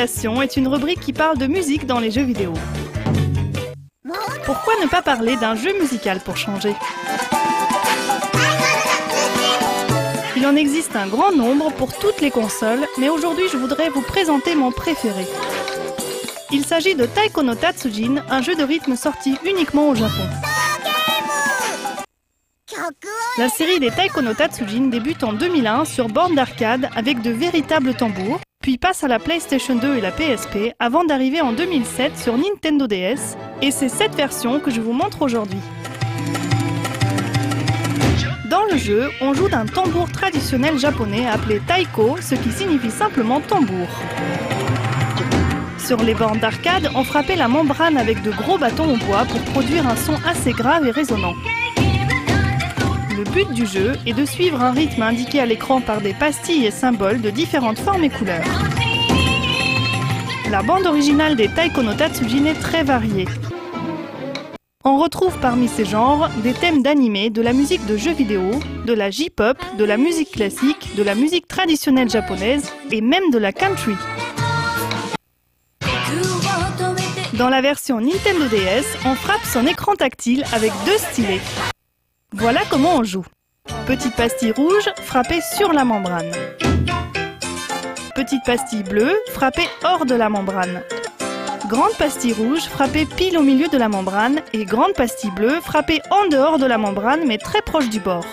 Recommandation est une rubrique qui parle de musique dans les jeux vidéo. Pourquoi ne pas parler d'un jeu musical pour changer? Il en existe un grand nombre pour toutes les consoles, mais aujourd'hui je voudrais vous présenter mon préféré. Il s'agit de Taiko no Tatsujin, un jeu de rythme sorti uniquement au Japon. La série des Taiko no Tatsujin débute en 2001 sur borne d'arcade avec de véritables tambours, puis passe à la PlayStation 2 et la PSP avant d'arriver en 2007 sur Nintendo DS, et c'est cette version que je vous montre aujourd'hui. Dans le jeu, on joue d'un tambour traditionnel japonais appelé taiko, ce qui signifie simplement tambour. Sur les bornes d'arcade, on frappait la membrane avec de gros bâtons en bois pour produire un son assez grave et résonnant. Le but du jeu est de suivre un rythme indiqué à l'écran par des pastilles et symboles de différentes formes et couleurs. La bande originale des Taiko no Tatsujin est très variée. On retrouve parmi ces genres des thèmes d'anime, de la musique de jeux vidéo, de la J-pop, de la musique classique, de la musique traditionnelle japonaise et même de la country. Dans la version Nintendo DS, on frappe son écran tactile avec deux stylets. Voilà comment on joue. Petite pastille rouge, frappée sur la membrane. Petite pastille bleue, frappée hors de la membrane. Grande pastille rouge, frappée pile au milieu de la membrane. Et grande pastille bleue, frappée en dehors de la membrane, mais très proche du bord.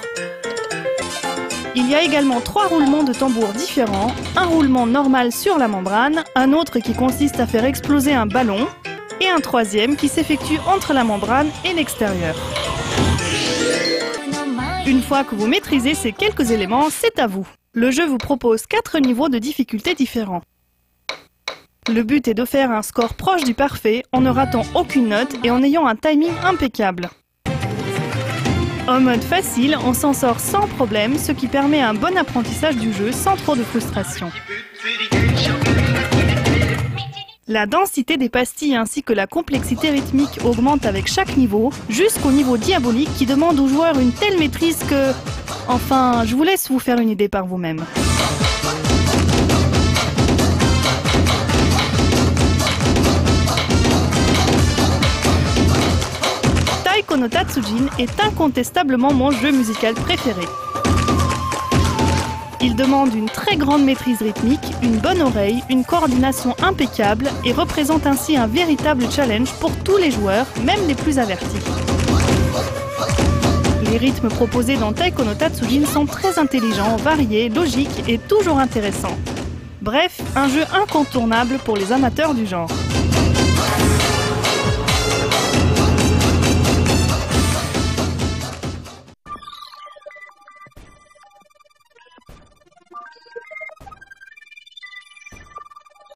Il y a également 3 roulements de tambour différents. Un roulement normal sur la membrane, un autre qui consiste à faire exploser un ballon, et un troisième qui s'effectue entre la membrane et l'extérieur. Une fois que vous maîtrisez ces quelques éléments, c'est à vous. Le jeu vous propose 4 niveaux de difficulté différents. Le but est de faire un score proche du parfait en ne ratant aucune note et en ayant un timing impeccable. En mode facile, on s'en sort sans problème, ce qui permet un bon apprentissage du jeu sans trop de frustration. La densité des pastilles ainsi que la complexité rythmique augmente avec chaque niveau, jusqu'au niveau diabolique qui demande aux joueurs une telle maîtrise que... Enfin, je vous laisse vous faire une idée par vous-même. Taiko no Tatsujin est incontestablement mon jeu musical préféré. Il demande une très grande maîtrise rythmique, une bonne oreille, une coordination impeccable et représente ainsi un véritable challenge pour tous les joueurs, même les plus avertis. Les rythmes proposés dans Taiko no Tatsujin sont très intelligents, variés, logiques et toujours intéressants. Bref, un jeu incontournable pour les amateurs du genre.